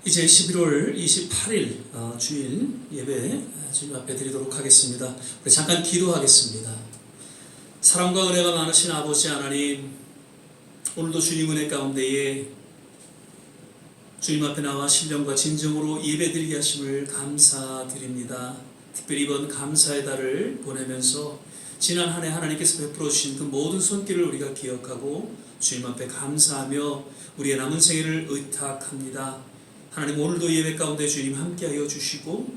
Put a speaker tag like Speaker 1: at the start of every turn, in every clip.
Speaker 1: 이제 11월 28일 주일 예배 주님 앞에 드리도록 하겠습니다. 우리 잠깐 기도하겠습니다. 사랑과 은혜가 많으신 아버지 하나님, 오늘도 주님 은혜 가운데에 주님 앞에 나와 신령과 진정으로 예배드리게 하심을 감사드립니다. 특별히 이번 감사의 달을 보내면서 지난 한 해 하나님께서 베풀어 주신 그 모든 손길을 우리가 기억하고 주님 앞에 감사하며 우리의 남은 생애를 의탁합니다. 하나님, 오늘도 예배 가운데 주님 함께하여 주시고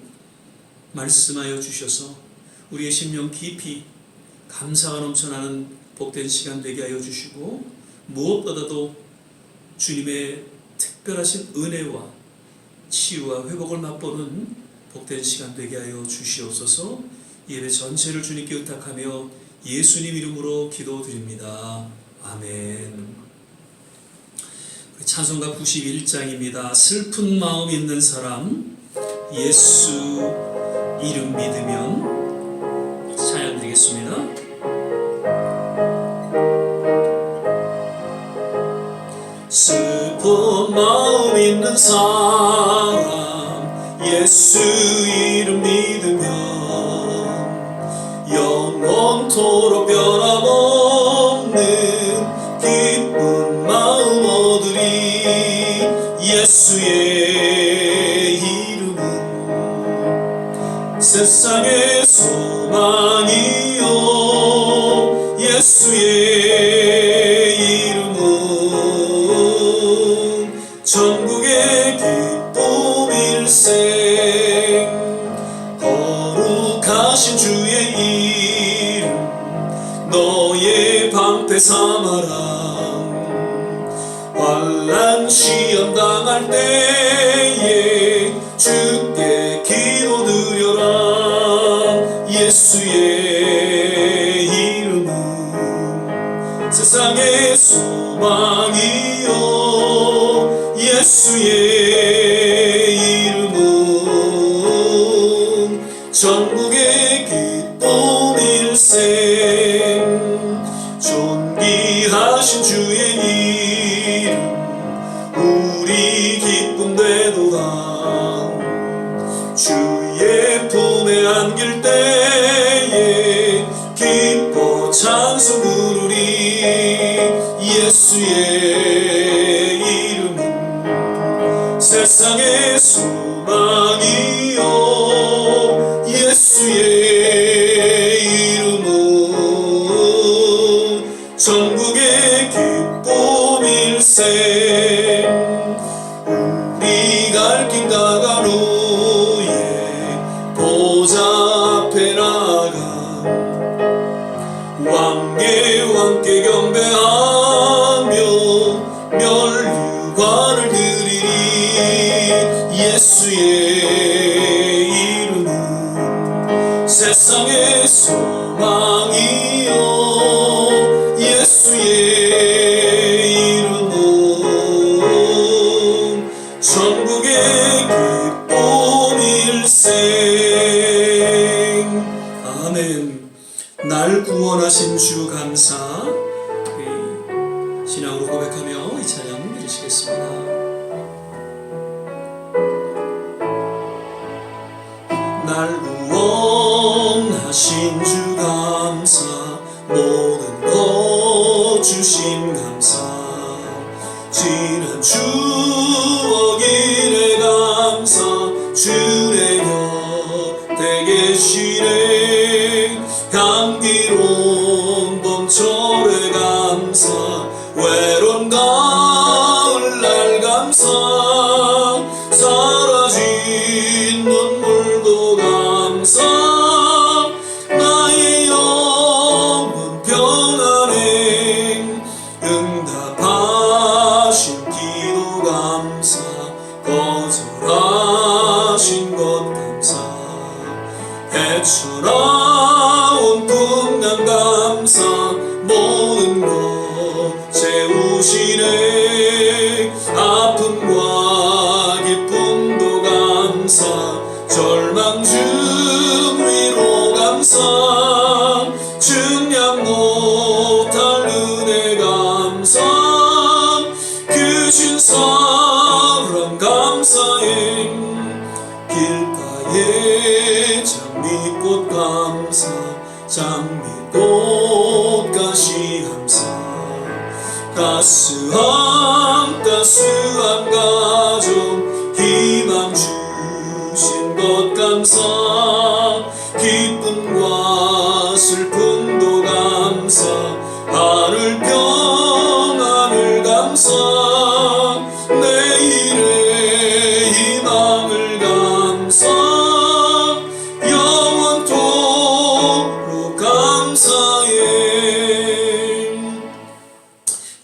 Speaker 1: 말씀하여 주셔서 우리의 심령 깊이 감사가 넘쳐나는 복된 시간 되게 하여 주시고, 무엇보다도 주님의 특별하신 은혜와 치유와 회복을 맛보는 복된 시간 되게 하여 주시옵소서. 예배 전체를 주님께 의탁하며 예수님 이름으로 기도드립니다. 아멘. 찬송가 91장입니다. 슬픈 마음 있는 사람, 예수 이름 믿으면. 찬양 드리겠습니다. 슬픈 마음 있는 사람, 예수 이름 믿으면 영원토록 변함없는 기쁜 마음 얻으리. 예수의 이름은 세상의 소망이요, 예수의 이름은 전국의 기쁨일세. 거룩하신 주의 이름 너의 방패 삼아라. 환난 시험 당할 때에 주께 기도드려라. 예수의 이름은 세상의 소망이요, 예수의 이름은 전국의 기쁨일세. 존귀하신 주의 이름 우리 기쁨 되도다. 주의 품에 안길 때에 기뻐 찬송 부르리. 예수의 이름은 세상의 소망이요, 예수의 이름은 전국의 기쁨일세. 우리 갈 길 다가올 후에 보좌 앞에 나가 왕께 경배하며 면류관을 드리리. 예수의 이름은 세상의 소망이요, 예수의 이름은 전국의 기쁨일세. 아멘. 날 구원하신 주 감사. 신앙으로 고백하며 이 찬양 드리시겠습니다. 날 구원하신 주 감사, 모든 것 주신 감사, 지난 추억 이래 감사, 주의 곁에 계시네. 향기로운 봄철에 감사, 외로운 가을날 감사, 사라진 눈물도 감사, 나의 영혼 평안에 응답하신 기도 감사, 거절하신 것 감사, 헤쳐나온 풍랑 감사, 모든 것 채우시네. 아픔과 기쁨도 감사, 절망 중 위로 감사, 증량 못할 은혜 감사, 그 신 사랑 감사, 감사해 길가에 장미꽃 감사 장미꽃 가시함사 따스함 따스함 가정 희망 주신 것 감사 기쁨과 슬픔도 감사 하늘 평안을 감사 내일의 희망을 감사 영원토록 감사해.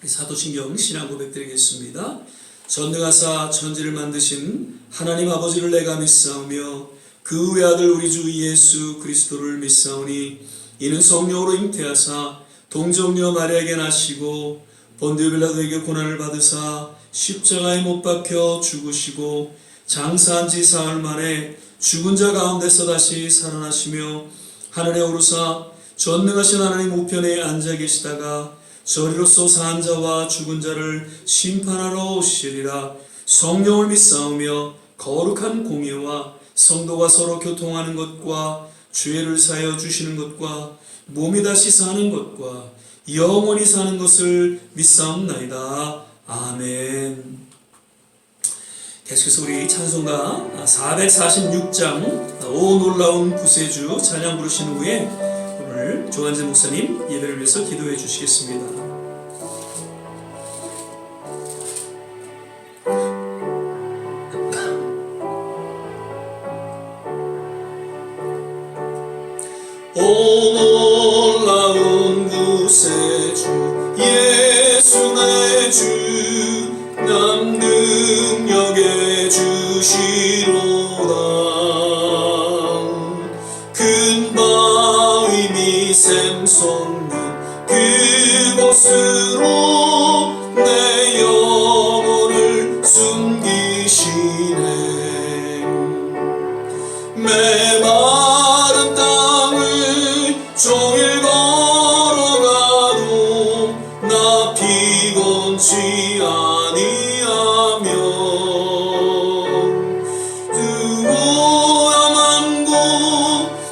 Speaker 1: 우리 사도신경 신앙 고백드리겠습니다. 전능하사 천지를 만드신 하나님 아버지를 내가 믿사오며 그 외아들 우리 주 예수 그리스도를 믿사오니 이는 성령으로 잉태하사 동정녀 마리아에게 나시고 본디오 빌라도에게 고난을 받으사 십자가에 못 박혀 죽으시고 장사한 지 사흘 만에 죽은 자 가운데서 다시 살아나시며 하늘에 오르사 전능하신 하나님 우편에 앉아 계시다가 저리로서 산 자와 죽은 자를 심판하러 오시리라. 성령을 믿사오며 거룩한 공예와 성도가 서로 교통하는 것과 죄를 사하여 주시는 것과 몸이 다시 사는 것과 영원히 사는 것을 믿사옵나이다. 아멘. 계속해서 우리 찬송가 446장 오 놀라운 구세주 찬양 부르신 후에 오늘 조한재 목사님 예배를 위해서 기도해 주시겠습니다. 오 놀라운 구세주 예수 내 주 남 능력의 주시로다. 큰 바위 미샘 솟는 그곳으로 내 영혼을 숨기시네. 메마른 땅을 종일 걸어가도 나 피곤치 아니하며 뜨거운 곳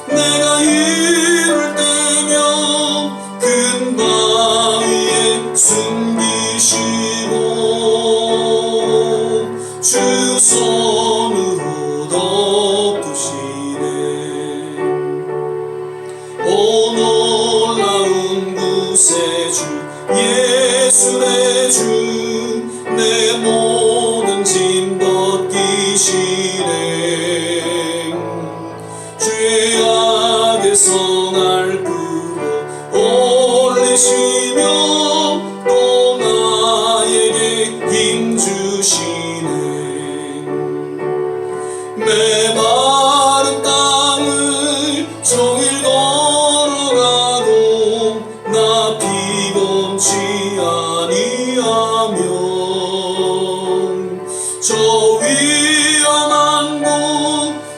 Speaker 1: 내가 이를 때며 큰 바위에 숨기시고 주 손으로 덮으시네. 오 놀라운 구세주 예수 내 주 내 모든 짐 벗기시네. 죄악에서 날 끌어 올리시며 또 나에게 힘 주시네. 메마른 땅을 종일 걸어가도 나 피곤치 아니하며 저 위험한 곳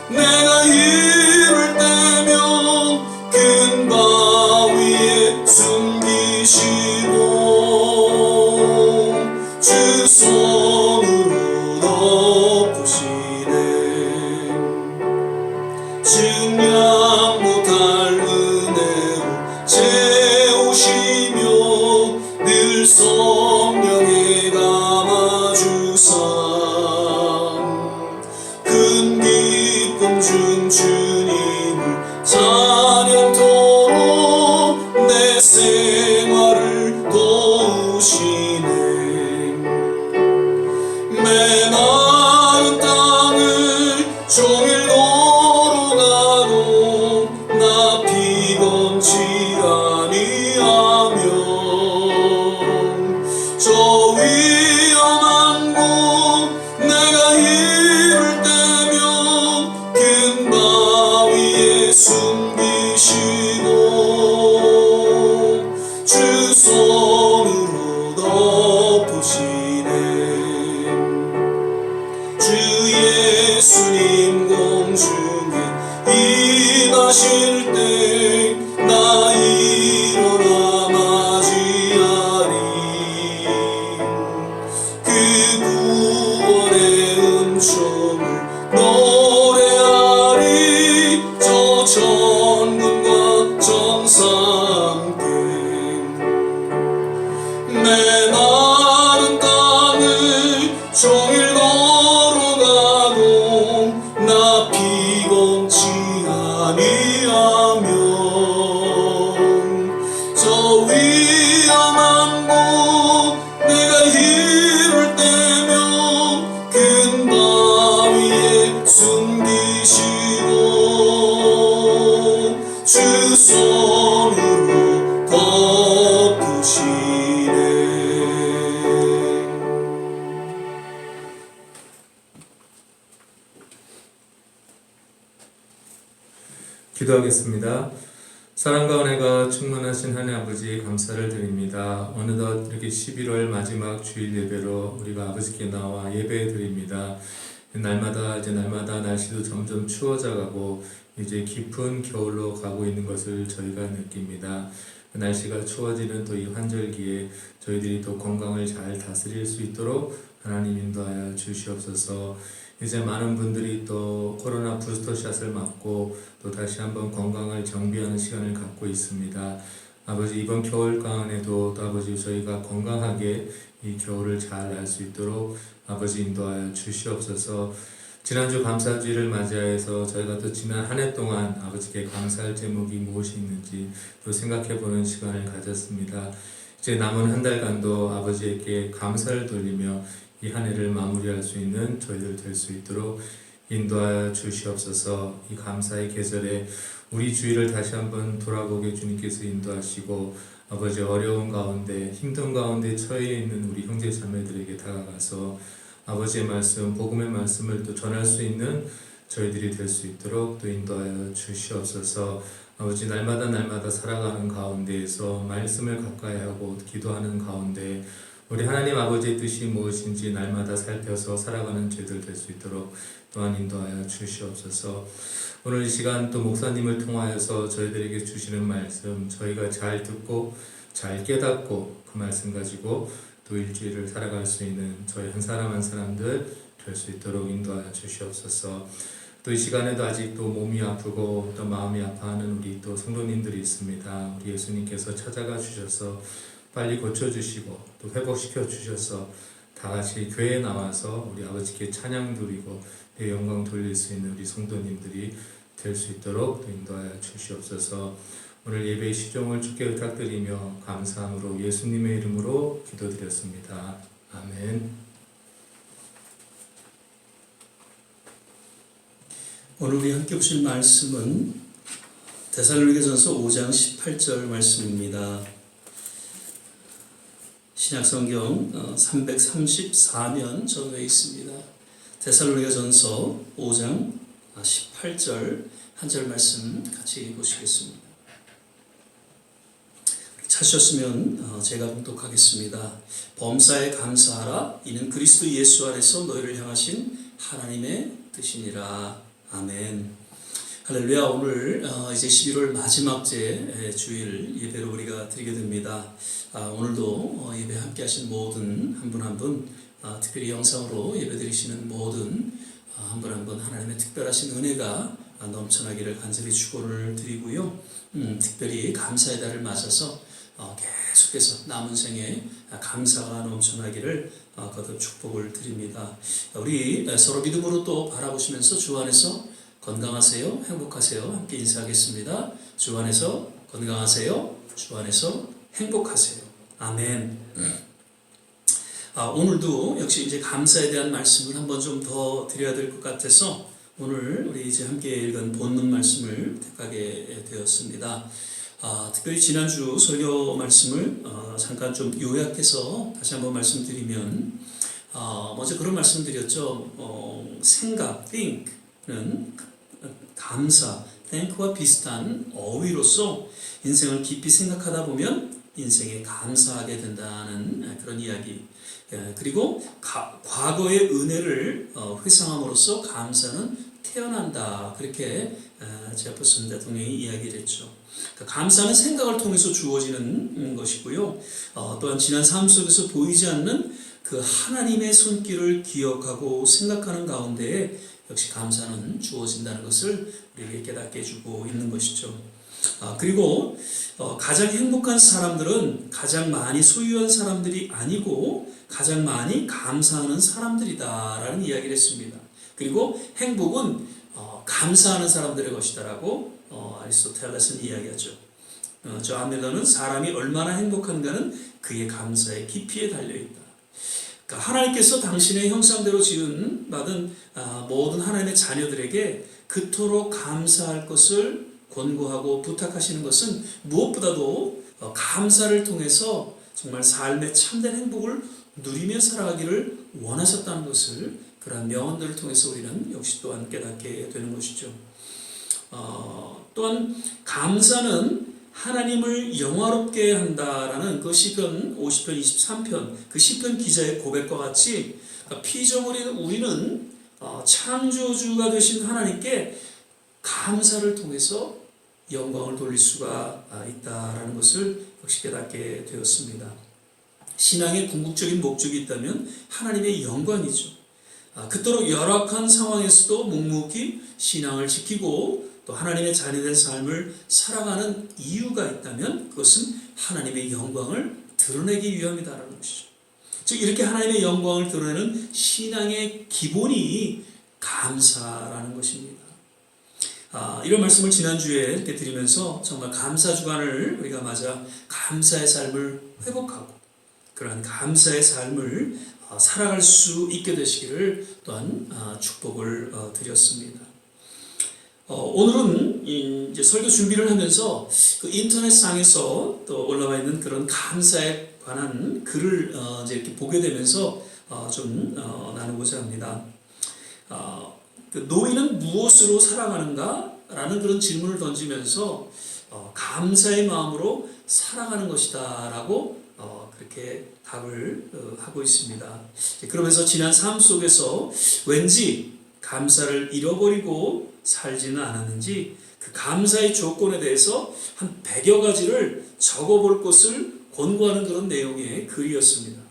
Speaker 1: 내가 이를 때며 큰 바위에 숨기시고 주 손으로 덮으시네. 증량 못할 은혜로 채우시며 늘 성령에 감아주사 큰 기쁨 중 주님을 찬양토록 내 생활을 도우시네. 메마른 땅을 종일 걸어가도 나 피곤치 아니하며 저 위험한 곳 내가 이를 때며 큰 바위에 숨기시고 주 손으로 덮으시네. 주 예수님 공중에 임하실 때 나 일어나 맞이하리. 그 구원의 은총
Speaker 2: 기도하겠습니다. 사랑과 은혜가 충만하신 하나님 아버지 감사를 드립니다. 어느덧 이렇게 11월 마지막 주일 예배로 우리가 아버지께 나와 예배 드립니다. 날마다 날씨도 점점 추워져 가고 이제 깊은 겨울로 가고 있는 것을 저희가 느낍니다. 날씨가 추워지는 또 이 환절기에 저희들이 또 건강을 잘 다스릴 수 있도록 하나님 인도하여 주시옵소서. 이제 많은 분들이 또 코로나 부스터샷을 맞고 또 다시 한번 건강을 정비하는 시간을 갖고 있습니다. 아버지 이번 겨울간에도 또 아버지 저희가 건강하게 이 겨울을 잘 날 수 있도록 아버지 인도하여 주시옵소서. 지난주 감사주일을 맞이하여서 저희가 또 지난 한 해 동안 아버지께 감사할 제목이 무엇이 있는지 또 생각해보는 시간을 가졌습니다. 이제 남은 한 달간도 아버지에게 감사를 돌리며 이 한 해를 마무리할 수 있는 저희들 될 수 있도록 인도하여 주시옵소서. 이 감사의 계절에 우리 주위를 다시 한번 돌아보게 주님께서 인도하시고 아버지 어려운 가운데 힘든 가운데 처해 있는 우리 형제 자매들에게 다가가서 아버지의 말씀, 복음의 말씀을 또 전할 수 있는 저희들이 될 수 있도록 또 인도하여 주시옵소서. 아버지 날마다 살아가는 가운데에서 말씀을 가까이 하고 기도하는 가운데 우리 하나님 아버지의 뜻이 무엇인지 날마다 살펴서 살아가는 저희들 될 수 있도록 또한 인도하여 주시옵소서. 오늘 이 시간 또 목사님을 통하여서 저희들에게 주시는 말씀 저희가 잘 듣고 잘 깨닫고 그 말씀 가지고 또 일주일을 살아갈 수 있는 저희 한 사람 한 사람들 될 수 있도록 인도하여 주시옵소서. 또 이 시간에도 아직 또 몸이 아프고 또 마음이 아파하는 우리 또 성도님들이 있습니다. 우리 예수님께서 찾아가 주셔서 빨리 고쳐주시고 또 회복시켜 주셔서 다 같이 교회에 나와서 우리 아버지께 찬양 드리고 내 영광 돌릴 수 있는 우리 성도님들이 될 수 있도록 또 인도하여 주시옵소서. 오늘 예배의 시종을 주께 부탁드리며 감사함으로 예수님의 이름으로 기도드렸습니다. 아멘.
Speaker 1: 오늘 우리 함께 보실 말씀은 데살로니가전서 5장 18절 말씀입니다. 신약성경 334면 전후에 있습니다. 데살로니가전서 5장 18절 한 절 말씀 같이 보시겠습니다. 찾으셨으면 제가 봉독하겠습니다. 범사에 감사하라. 이는 그리스도 예수 안에서 너희를 향하신 하나님의 뜻이니라. 아멘. 할렐루야. 오늘 이제 11월 마지막 주일 예배로 우리가 드리게 됩니다. 오늘도 예배 함께 하신 모든 한 분 한 분, 특별히 영상으로 예배 드리시는 모든 한 분 한 분 하나님의 특별하신 은혜가 넘쳐나기를 간절히 축원을 드리고요. 특별히 감사의 달을 맞아서 계속해서 남은 생에 감사가 넘쳐나기를 거듭 축복을 드립니다. 우리 서로 믿음으로 또 바라보시면서 주 안에서 건강하세요, 행복하세요. 함께 인사하겠습니다. 주 안에서 건강하세요, 주 안에서 행복하세요. 아멘. 오늘도 역시 이제 감사에 대한 말씀을 한번 좀 더 드려야 될 것 같아서 오늘 우리 이제 함께 읽은 본문 말씀을 택하게 되었습니다. 특별히 지난주 설교 말씀을 잠깐 좀 요약해서 다시 한번 말씀드리면 먼저 그런 말씀드렸죠. 생각, think는 감사, thank와 비슷한 어휘로서 인생을 깊이 생각하다 보면 인생에 감사하게 된다는 그런 이야기. 그리고 과거의 은혜를 회상함으로써 감사는 태어난다. 그렇게 제퍼슨 대통령이 이야기를 했죠. 감사는 생각을 통해서 주어지는 것이고요. 또한 지난 삶 속에서 보이지 않는 그 하나님의 손길을 기억하고 생각하는 가운데 역시 감사는 주어진다는 것을 우리에게 깨닫게 해주고 있는 것이죠. 그리고 가장 행복한 사람들은 가장 많이 소유한 사람들이 아니고 가장 많이 감사하는 사람들이다라는 이야기를 했습니다. 그리고 행복은 감사하는 사람들의 것이다라고 아리스토텔레스는 이야기하죠. 저 밀러는 사람이 얼마나 행복한가는 그의 감사의 깊이에 달려있다. 그러니까 하나님께서 당신의 형상대로 받은 모든 하나님의 자녀들에게 그토록 감사할 것을 권고하고 부탁하시는 것은 무엇보다도 감사를 통해서 정말 삶의 참된 행복을 누리며 살아가기를 원하셨다는 것을 그러한 명언들을 통해서 우리는 역시 또한 깨닫게 되는 것이죠. 또한 감사는 하나님을 영화롭게 한다라는 그 시편 50편 23편 그 시편 기자의 고백과 같이 피조물인 우리는 창조주가 되신 하나님께 감사를 통해서 영광을 돌릴 수가 있다라는 것을 역시 깨닫게 되었습니다. 신앙의 궁극적인 목적이 있다면 하나님의 영광이죠. 그토록 열악한 상황에서도 묵묵히 신앙을 지키고 또 하나님의 자녀된 삶을 살아가는 이유가 있다면 그것은 하나님의 영광을 드러내기 위함이다라는 것이죠. 즉 이렇게 하나님의 영광을 드러내는 신앙의 기본이 감사라는 것입니다. 이런 말씀을 지난주에 이렇게 드리면서 정말 감사 주간을 우리가 맞아 감사의 삶을 회복하고 그러한 감사의 삶을 살아갈 수 있게 되시기를 또한 축복을 드렸습니다. 오늘은 이제 설교 준비를 하면서 그 인터넷상에서 또 올라와 있는 그런 감사에 관한 글을 이제 이렇게 보게 되면서 좀 나누고자 합니다. 그 노인은 무엇으로 살아가는가? 라는 그런 질문을 던지면서 감사의 마음으로 살아가는 것이다 라고 그렇게 답을 하고 있습니다. 그러면서 지난 삶 속에서 왠지 감사를 잃어버리고 살지는 않았는지 그 감사의 조건에 대해서 한 100여 가지를 적어볼 것을 권고하는 그런 내용의 글이었습니다.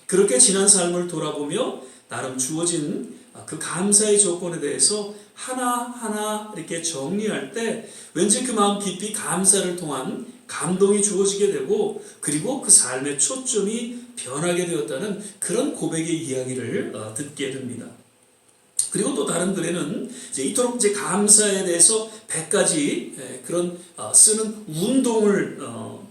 Speaker 1: 그렇게 지난 삶을 돌아보며 나름 주어진 그 감사의 조건에 대해서 하나하나 이렇게 정리할 때 왠지 그 마음 깊이 감사를 통한 감동이 주어지게 되고 그리고 그 삶의 초점이 변하게 되었다는 그런 고백의 이야기를 듣게 됩니다. 그리고 또 다른 글에는 이토록 감사에 대해서 100가지 그런 쓰는 운동을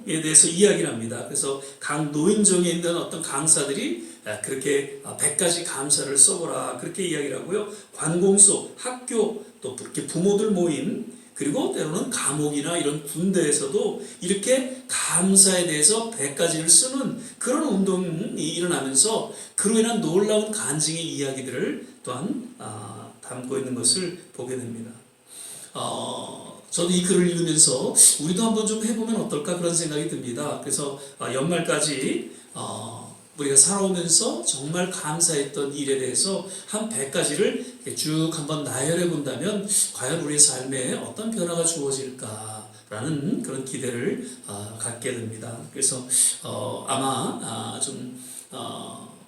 Speaker 1: 에 대해서 이야기를 합니다. 그래서 각 노인정에 있는 어떤 강사들이 그렇게 100가지 감사를 써보라 그렇게 이야기를 하고요. 관공서, 학교, 또 이렇게 부모들 모임 그리고 때로는 감옥이나 이런 군대에서도 이렇게 감사에 대해서 100가지를 쓰는 그런 운동이 일어나면서 그로 인한 놀라운 간증의 이야기들을 또한 담고 있는 것을 보게 됩니다. 저도 이 글을 읽으면서 우리도 한번 좀 해보면 어떨까 그런 생각이 듭니다. 그래서 연말까지 우리가 살아오면서 정말 감사했던 일에 대해서 한 100가지를 쭉 한번 나열해 본다면 과연 우리의 삶에 어떤 변화가 주어질까라는 그런 기대를 갖게 됩니다. 그래서 아마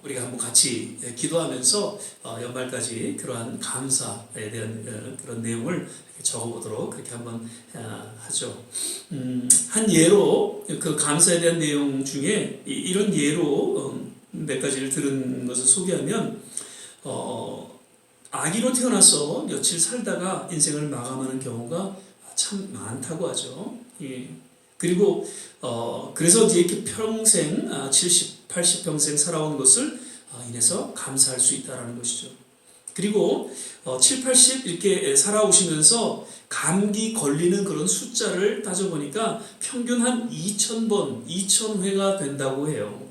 Speaker 1: 우리가 한번 같이 기도하면서 연말까지 그러한 감사에 대한 그런 내용을 적어보도록 그렇게 한번 하죠. 한 예로 그 감사에 대한 내용 중에 이런 예로 몇 가지를 들은 것을 소개하면 아기로 태어나서 며칠 살다가 인생을 마감하는 경우가 참 많다고 하죠. 예. 그리고 그래서 이제 이렇게 평생 70, 80평생 살아온 것을 인해서 감사할 수 있다는 것이죠. 그리고 7, 80 이렇게 살아오시면서 감기 걸리는 그런 숫자를 따져보니까 평균 한 2,000번, 2,000회가 된다고 해요.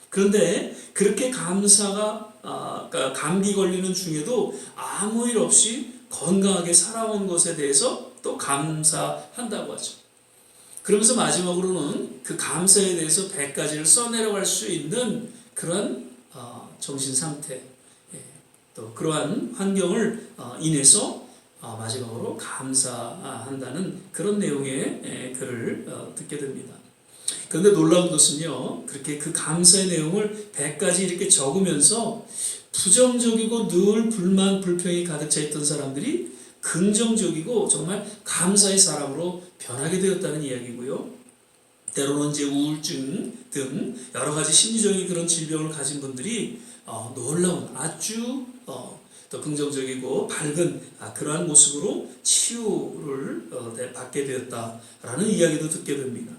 Speaker 1: 그런데 그렇게 감기 걸리는 중에도 아무 일 없이 건강하게 살아온 것에 대해서 또 감사한다고 하죠. 그러면서 마지막으로는 그 감사에 대해서 100가지를 써내려갈 수 있는 그런 정신 상태, 또 그러한 환경을 인해서 마지막으로 감사한다는 그런 내용의 글을 듣게 됩니다. 그런데 놀라운 것은요, 그렇게 그 감사의 내용을 100가지 이렇게 적으면서 부정적이고 늘 불만, 불평이 가득 차 있던 사람들이 긍정적이고 정말 감사의 사람으로 변하게 되었다는 이야기고요. 때로는 이제 우울증 등 여러 가지 심리적인 그런 질병을 가진 분들이 놀라운 아주 또 긍정적이고 밝은 그러한 모습으로 치유를 받게 되었다라는 이야기도 듣게 됩니다.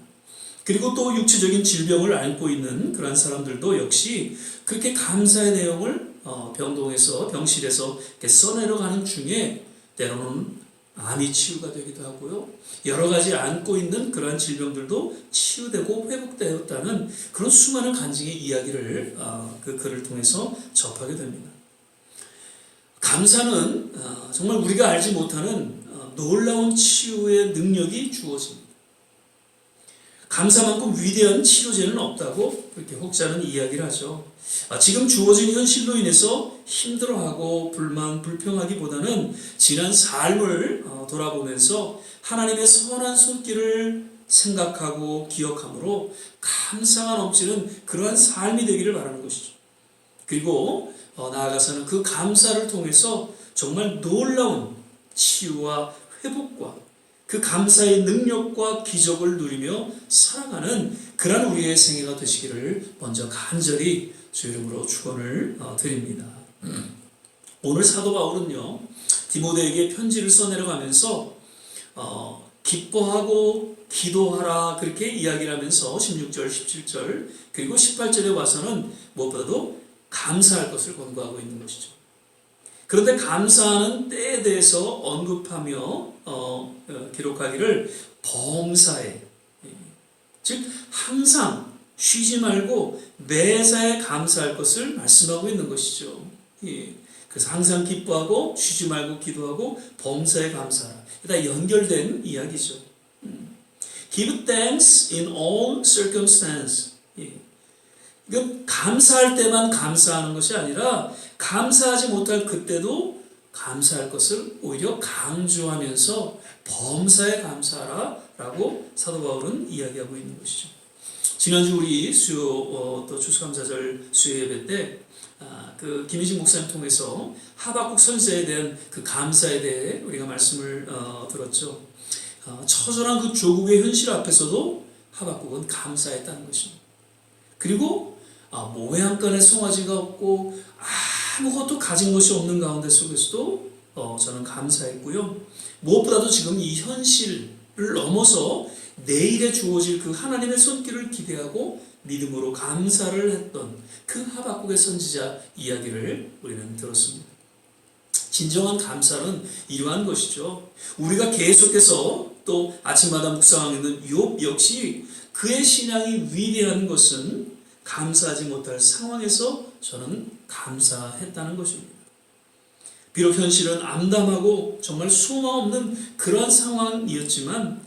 Speaker 1: 그리고 또 육체적인 질병을 앓고 있는 그러한 사람들도 역시 그렇게 감사의 내용을 병동에서 병실에서 이렇게 써내려가는 중에 때로는 암이 치유가 되기도 하고요. 여러 가지 앓고 있는 그러한 질병들도 치유되고 회복되었다는 그런 수많은 간증의 이야기를 그 글을 통해서 접하게 됩니다. 감사는 정말 우리가 알지 못하는 놀라운 치유의 능력이 주어집니다. 감사만큼 위대한 치료제는 없다고 그렇게 혹자는 이야기를 하죠. 지금 주어진 현실로 인해서 힘들어하고 불만, 불평하기보다는 지난 삶을 돌아보면서 하나님의 선한 손길을 생각하고 기억함으로 감사가 넘치는 그러한 삶이 되기를 바라는 것이죠. 그리고 나아가서는 그 감사를 통해서 정말 놀라운 치유와 회복과 그 감사의 능력과 기적을 누리며 살아가는 그런 우리의 생애가 되시기를 먼저 간절히 주 이름으로 축원을 드립니다. 오늘 사도 바울은요, 디모데에게 편지를 써내려가면서 기뻐하고 기도하라 그렇게 이야기를 하면서 16절, 17절 그리고 18절에 와서는 무엇보다도 감사할 것을 권고하고 있는 것이죠. 그런데 감사하는 때에 대해서 언급하며 기록하기를 범사에, 즉 항상 쉬지 말고 매사에 감사할 것을 말씀하고 있는 것이죠. 그래서 항상 기뻐하고 쉬지 말고 기도하고 범사에 감사하라. 다 연결된 이야기죠. Give thanks in all circumstances. 이건 감사할 때만 감사하는 것이 아니라 감사하지 못할 그때도 감사할 것을 오히려 강조하면서 범사에 감사하라 라고 사도 바울은 이야기하고 있는 것이죠. 지난주 우리 수요 또 추수감사절 수요 예배 때 그 김희진 목사님 통해서 하박국 선지자에 대한 그 감사에 대해 우리가 말씀을 들었죠. 처절한 그 조국의 현실 앞에서도 하박국은 감사했다는 것입니다. 그리고 외양간에 송아지가 없고 아무것도 가진 것이 없는 가운데 속에서도 저는 감사했고요. 무엇보다도 지금 이 현실을 넘어서 내일에 주어질 그 하나님의 손길을 기대하고 믿음으로 감사를 했던 그 하박국의 선지자 이야기를 우리는 들었습니다. 진정한 감사는 이러한 것이죠. 우리가 계속해서 또 아침마다 묵상하는 욥 역시 그의 신앙이 위대한 것은 감사하지 못할 상황에서 저는 감사했다는 것입니다. 비록 현실은 암담하고 정말 소망 없는 그런 상황이었지만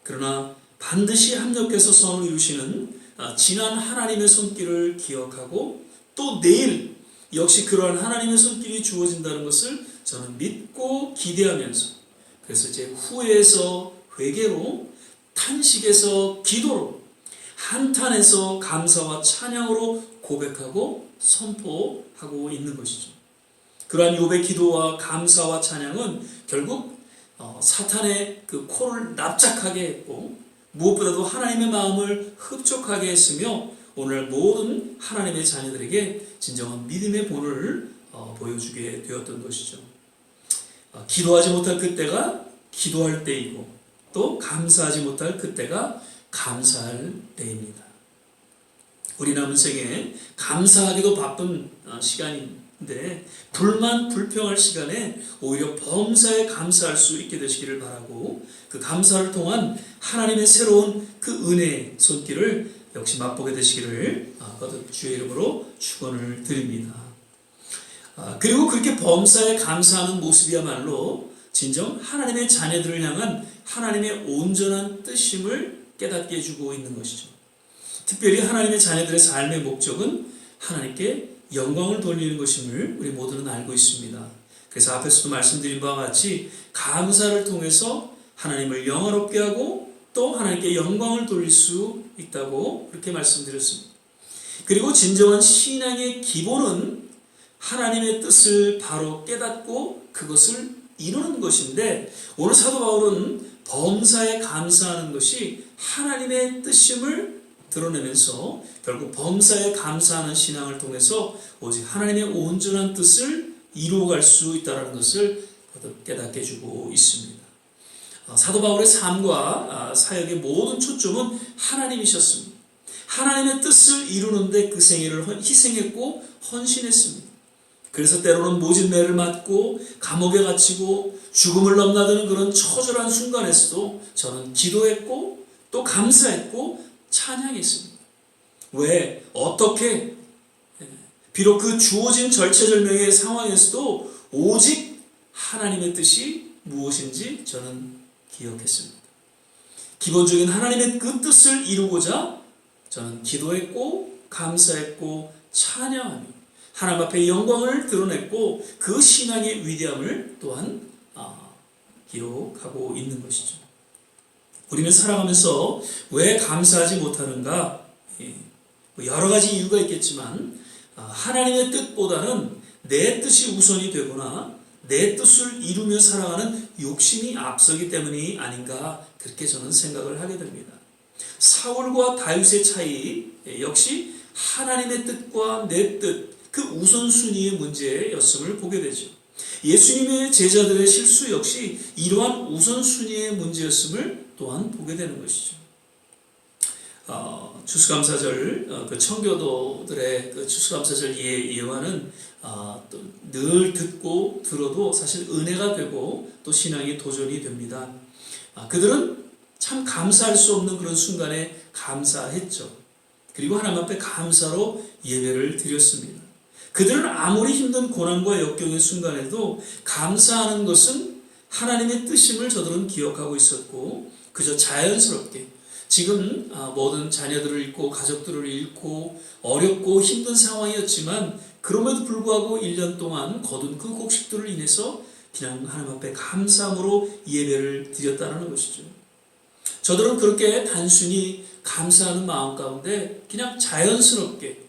Speaker 1: 그러나 반드시 합력해서 선을 이루시는 지난 하나님의 손길을 기억하고 또 내일 역시 그러한 하나님의 손길이 주어진다는 것을 저는 믿고 기대하면서 그래서 이제 후회에서 회개로 탄식에서 기도로 한탄에서 감사와 찬양으로 고백하고 선포하고 있는 것이죠. 그러한 욥의 기도와 감사와 찬양은 결국 사탄의 그 코를 납작하게 했고 무엇보다도 하나님의 마음을 흡족하게 했으며 오늘 모든 하나님의 자녀들에게 진정한 믿음의 본을 보여주게 되었던 것이죠. 기도하지 못할 그때가 기도할 때이고 또 감사하지 못할 그때가 감사할 때입니다. 우리 남은 생에 감사하기도 바쁜 시간인데 불만 불평할 시간에 오히려 범사에 감사할 수 있게 되시기를 바라고 그 감사를 통한 하나님의 새로운 그 은혜의 손길을 역시 맛보게 되시기를 거듭 주의 이름으로 축원을 드립니다. 그리고 그렇게 범사에 감사하는 모습이야말로 진정 하나님의 자녀들을 향한 하나님의 온전한 뜻임을 깨닫게 해주고 있는 것이죠. 특별히 하나님의 자녀들의 삶의 목적은 하나님께 영광을 돌리는 것임을 우리 모두는 알고 있습니다. 그래서 앞에서도 말씀드린 바와 같이 감사를 통해서 하나님을 영화롭게 하고 또 하나님께 영광을 돌릴 수 있다고 그렇게 말씀드렸습니다. 그리고 진정한 신앙의 기본은 하나님의 뜻을 바로 깨닫고 그것을 이루는 것인데 오늘 사도 바울은 범사에 감사하는 것이 하나님의 뜻임을 드러내면서 결국 범사에 감사하는 신앙을 통해서 오직 하나님의 온전한 뜻을 이루어갈 수 있다는 것을 깨닫게 해주고 있습니다. 사도 바울의 삶과 사역의 모든 초점은 하나님이셨습니다. 하나님의 뜻을 이루는데 그 생애를 희생했고 헌신했습니다. 그래서 때로는 모진 매를 맞고 감옥에 갇히고 죽음을 넘나드는 그런 처절한 순간에서도 저는 기도했고 또 감사했고 찬양했습니다. 왜? 어떻게? 비록 그 주어진 절체절명의 상황에서도 오직 하나님의 뜻이 무엇인지 저는 기억했습니다. 기본적인 하나님의 그 뜻을 이루고자 저는 기도했고 감사했고 찬양하며 하나님 앞에 영광을 드러냈고 그 신앙의 위대함을 또한 기록하고 있는 것이죠. 우리는 살아가면서 왜 감사하지 못하는가? 여러 가지 이유가 있겠지만 하나님의 뜻보다는 내 뜻이 우선이 되거나 내 뜻을 이루며 살아가는 욕심이 앞서기 때문이 아닌가, 그렇게 저는 생각을 하게 됩니다. 사울과 다윗의 차이 역시 하나님의 뜻과 내 뜻, 그 우선순위의 문제였음을 보게 되죠. 예수님의 제자들의 실수 역시 이러한 우선순위의 문제였음을 또한 보게 되는 것이죠. 추수감사절, 그 청교도들의 그 추수감사절 예화는 늘 듣고 들어도 사실 은혜가 되고 또 신앙이 도전이 됩니다. 그들은 참 감사할 수 없는 그런 순간에 감사했죠. 그리고 하나님 앞에 감사로 예배를 드렸습니다. 그들은 아무리 힘든 고난과 역경의 순간에도 감사하는 것은 하나님의 뜻임을 저들은 기억하고 있었고, 그저 자연스럽게 지금 모든 자녀들을 잃고 가족들을 잃고 어렵고 힘든 상황이었지만 그럼에도 불구하고 1년 동안 거둔 그 곡식들을 인해서 그냥 하나님 앞에 감사함으로 예배를 드렸다는 것이죠. 저들은 그렇게 단순히 감사하는 마음 가운데 그냥 자연스럽게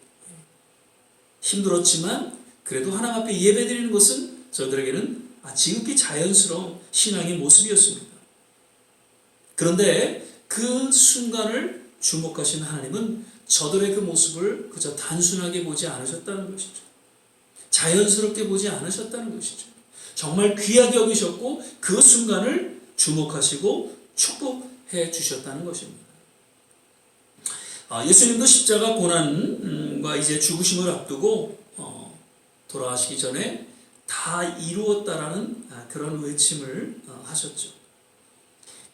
Speaker 1: 힘들었지만 그래도 하나님 앞에 예배 드리는 것은 저들에게는 지극히 자연스러운 신앙의 모습이었습니다. 그런데 그 순간을 주목하신 하나님은 저들의 그 모습을 그저 단순하게 보지 않으셨다는 것이죠. 자연스럽게 보지 않으셨다는 것이죠. 정말 귀하게 여기셨고 그 순간을 주목하시고 축복해 주셨다는 것입니다. 예수님도 십자가 고난과 이제 죽으심을 앞두고 돌아가시기 전에 다 이루었다라는 그런 외침을 하셨죠.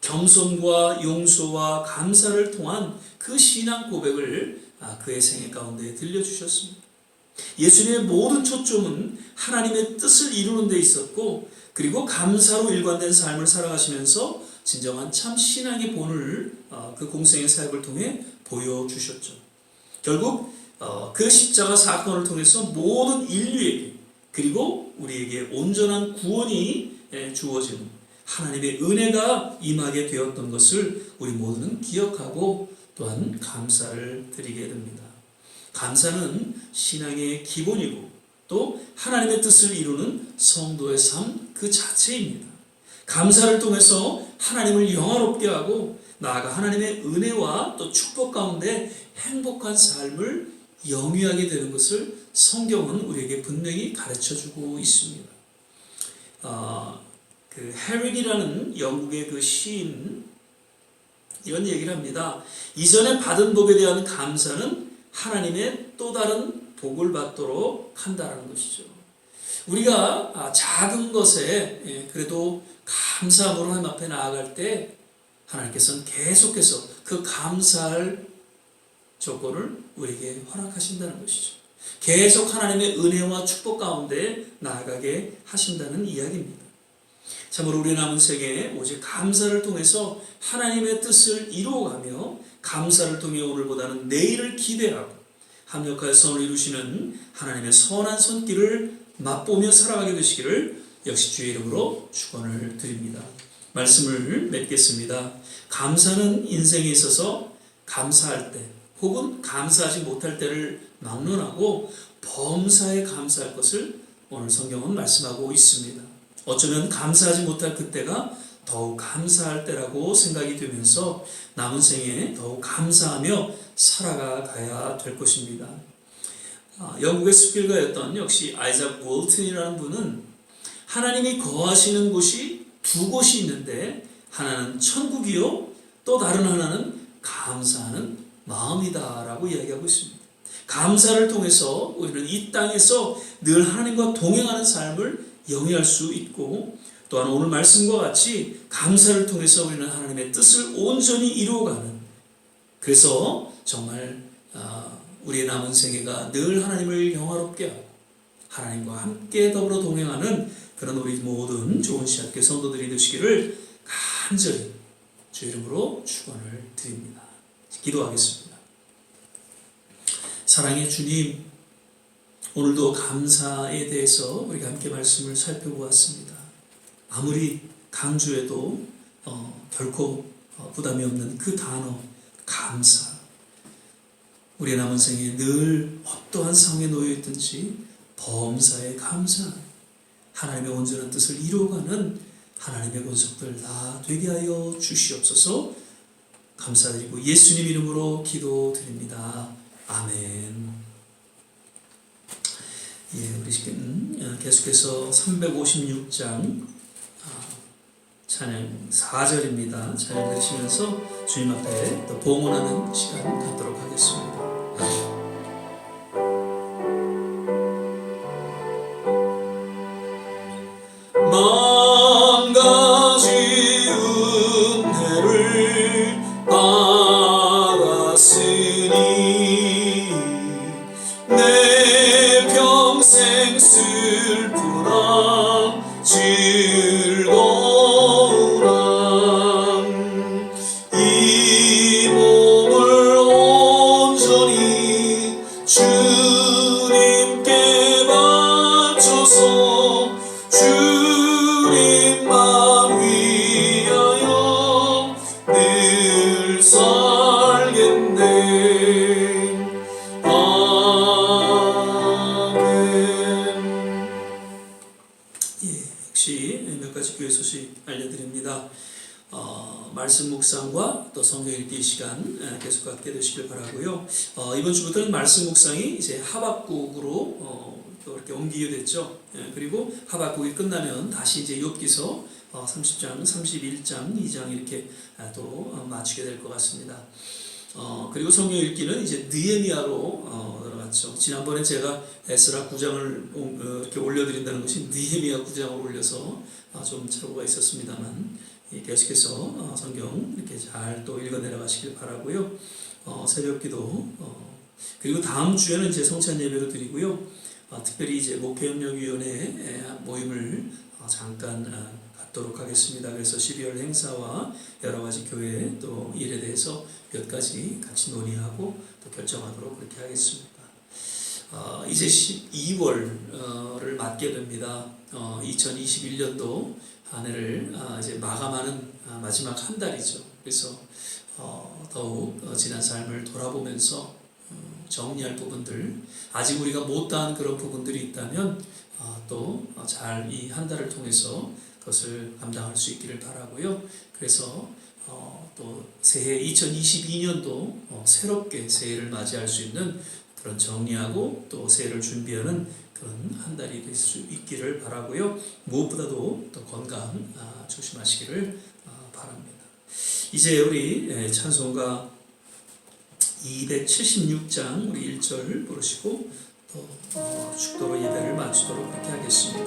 Speaker 1: 겸손과 용서와 감사를 통한 그 신앙 고백을 그의 생애 가운데 들려주셨습니다. 예수님의 모든 초점은 하나님의 뜻을 이루는 데 있었고, 그리고 감사로 일관된 삶을 살아가시면서 진정한 참 신앙의 본을 그 공생의 사역을 통해 보여주셨죠. 결국 그 십자가 사건을 통해서 모든 인류에게, 그리고 우리에게 온전한 구원이 주어지는 하나님의 은혜가 임하게 되었던 것을 우리 모두는 기억하고 또한 감사를 드리게 됩니다. 감사는 신앙의 기본이고 또 하나님의 뜻을 이루는 성도의 삶 그 자체입니다. 감사를 통해서 하나님을 영화롭게 하고 나아가 하나님의 은혜와 또 축복 가운데 행복한 삶을 영위하게 되는 것을 성경은 우리에게 분명히 가르쳐주고 있습니다. 그 해릭이라는 영국의 그 시인 이런 얘기를 합니다. 이전에 받은 복에 대한 감사는 하나님의 또 다른 복을 받도록 한다는 것이죠. 우리가 작은 것에 그래도 감사함으로 하나님 앞에 나아갈 때 하나님께서는 계속해서 그 감사할 조건을 우리에게 허락하신다는 것이죠. 계속 하나님의 은혜와 축복 가운데 나아가게 하신다는 이야기입니다. 참으로 우리 남은 생에 오직 감사를 통해서 하나님의 뜻을 이루어가며 감사를 통해 오늘보다는 내일을 기대하고 합력하여 선을 이루시는 하나님의 선한 손길을 맛보며 살아가게 되시기를 역시 주의 이름으로 축원을 드립니다. 말씀을 맺겠습니다. 감사는 인생에 있어서 감사할 때 혹은 감사하지 못할 때를 막론하고 범사에 감사할 것을 오늘 성경은 말씀하고 있습니다. 어쩌면 감사하지 못할 그때가 더욱 감사할 때라고 생각이 되면서 남은 생에 더욱 감사하며 살아가야 될 것입니다. 영국의 숲길가였던 역시 아이작 월튼이라는 분은 하나님이 거하시는 곳이 두 곳이 있는데 하나는 천국이요 또 다른 하나는 감사하는 마음이다라고 이야기하고 있습니다. 감사를 통해서 우리는 이 땅에서 늘 하나님과 동행하는 삶을 영위할 수 있고, 또한 오늘 말씀과 같이 감사를 통해서 우리는 하나님의 뜻을 온전히 이루어가는, 그래서 정말 우리의 남은 생애가 늘 하나님을 영화롭게 하고 하나님과 함께 더불어 동행하는 그런 우리 모든 좋은 시학교 성도들이 되시기를 간절히 주 이름으로 축원을 드립니다. 기도하겠습니다. 사랑의 주님, 오늘도 감사에 대해서 우리가 함께 말씀을 살펴보았습니다. 아무리 강조해도 결코 부담이 없는 그 단어 감사. 우리의 남은 생에 늘 어떠한 상황에 놓여 있든지 범사에 감사. 하나님의 온전한 뜻을 이루어가는 하나님의 권속들 다 되게 하여 주시옵소서. 감사드리고 예수님 이름으로 기도드립니다. 아멘. 우리 지금 계속해서 356장 찬양 4절입니다. 찬양 들으시면서 주님 앞에 또 봉헌하는 시간 갖도록 하겠습니다. 만 가지 은혜를 받았으니 내 평생 슬프나 즐거우나 이 몸을 온전히 주님께 바쳐서 주님만 위하여 늘 살겠네. 역시 몇 가지 교회 소식 알려드립니다. 말씀 묵상과 또 성경 읽기 시간 계속 갖게 되시길 바라고요. 이번 주부터는 말씀 묵상이 이제 하박국으로 또 이렇게 옮기게 됐죠. 그리고 하박국이 끝나면 다시 이제 욥기서 30장, 31장, 2장 이렇게 또 마치게 될 것 같습니다. 그리고 성경 읽기는 이제 느헤미야로 들어갔죠. 지난번에 제가 에스라 9장을 이렇게 올려드린다는 것이 느헤미야 9장을 올려서 좀 착오가 있었습니다만 계속해서 성경 이렇게 잘 또 읽어 내려가시길 바라고요. 새벽기도 그리고 다음 주에는 이제 성찬 예배로 드리고요. 특별히 이제 목회협력위원회 모임을 잠깐 갖도록 하겠습니다. 그래서 12월 행사와 여러 가지 교회 또 일에 대해서 몇 가지 같이 논의하고 또 결정하도록 그렇게 하겠습니다. 이제 12월을 맞게 됩니다. 2021년도 한 해를 이제 마감하는 마지막 한 달이죠. 그래서 더욱 지난 삶을 돌아보면서 정리할 부분들, 아직 우리가 못다한 그런 부분들이 있다면 또 잘 이 한 달을 통해서 그것을 감당할 수 있기를 바라고요. 그래서 또 새해 2022년도 새롭게 새해를 맞이할 수 있는 그런 정리하고 또 새해를 준비하는 그런 한 달이 될 수 있기를 바라고요. 무엇보다도 또 건강 조심하시기를 바랍니다. 이제 우리 찬송가 276장 우리 1절 부르시고 또 축도로 예배를 마치도록 그렇게 하겠습니다.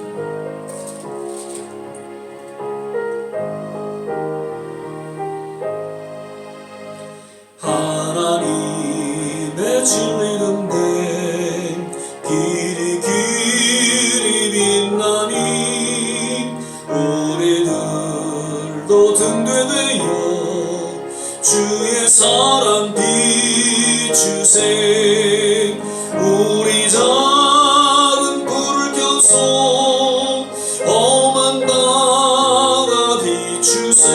Speaker 1: 하나님의 진리 등대 길이 빛나니 우리들도 등대되어 주의 사랑 비추세. 우리 작은 불을 켜서 험한 바다 비추세.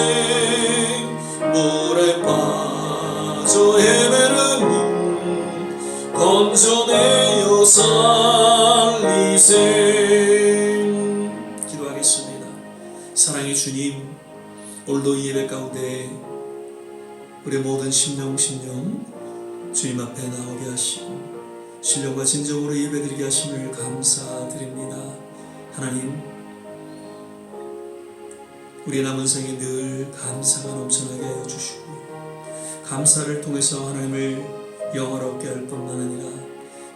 Speaker 1: 물에 빠져 헤매는 건져내어 살리세. 기도하겠습니다. 사랑의 주님, 오늘도 이 예배 가운데 우리 모든 심령 주님 앞에 나오게 하시고 신령과 진정으로 예배드리게 하심을 감사드립니다. 하나님, 우리의 남은 생에 늘 감사가 넘쳐나게 하여 주시고 감사를 통해서 하나님을 영화롭게 할 뿐만 아니라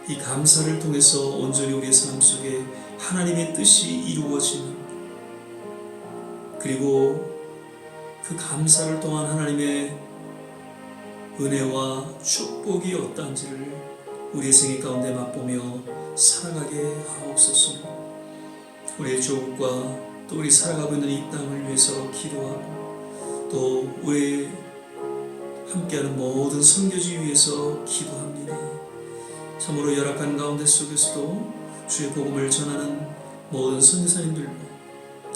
Speaker 1: 이 감사를 통해서 온전히 우리의 삶 속에 하나님의 뜻이 이루어지는, 그리고 그 감사를 통한 하나님의 은혜와 축복이 어떠한지를 우리의 생애 가운데 맛보며 살아가게 하옵소서. 우리의 조국과 또 우리 살아가고 있는 이 땅을 위해서 기도하고 또 우리 함께하는 모든 선교지 위해서 기도합니다. 참으로 열악한 가운데 속에서도 주의 복음을 전하는 모든 선교사님들과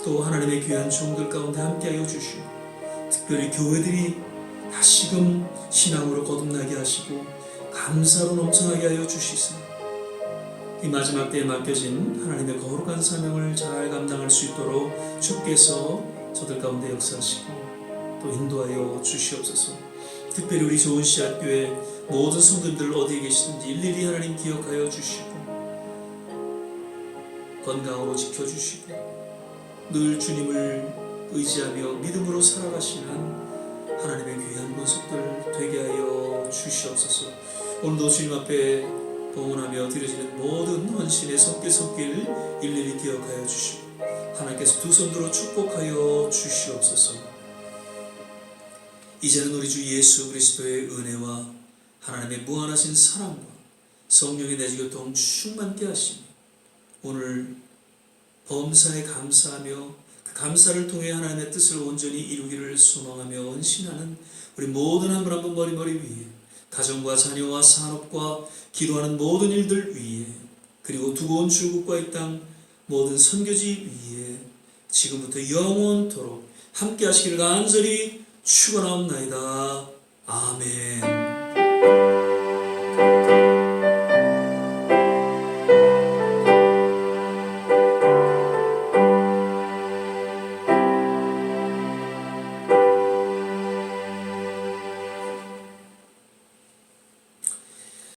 Speaker 1: 또 하나님의 귀한 종들 가운데 함께하여 주시고 특별히 교회들이 다시금 신앙으로 거듭나게 하시고 감사로 넘쳐나게 하여 주시사 이 마지막 때에 맡겨진 하나님의 거룩한 사명을 잘 감당할 수 있도록 주께서 저들 가운데 역사하시고 또 인도하여 주시옵소서. 특별히 우리 좋은 씨앗교회 모든 성도님들 어디에 계시든지 일일이 하나님 기억하여 주시고 건강으로 지켜주시고 늘 주님을 의지하며 믿음으로 살아가시는 하나님의 귀한 모습들 되게 하여 주시옵소서. 오늘도 주님 앞에 봉헌하며 드려지는 모든 헌신의 손길 일일이 기억하여 주시고 하나님께서 두 손으로 축복하여 주시옵소서. 이제는 우리 주 예수 그리스도의 은혜와 하나님의 무한하신 사랑과 성령의 내주교통 충만케 하시니 오늘 범사에 감사하며 그 감사를 통해 하나님의 뜻을 온전히 이루기를 소망하며 헌신하는 우리 모든 한 분 한 분 머리 위에 가정과 자녀와 산업과 기도하는 모든 일들 위에 그리고 두고 온 주국과 이 땅 모든 선교지 위에 지금부터 영원토록 함께 하시기를 간절히 축원하옵나이다. 아멘.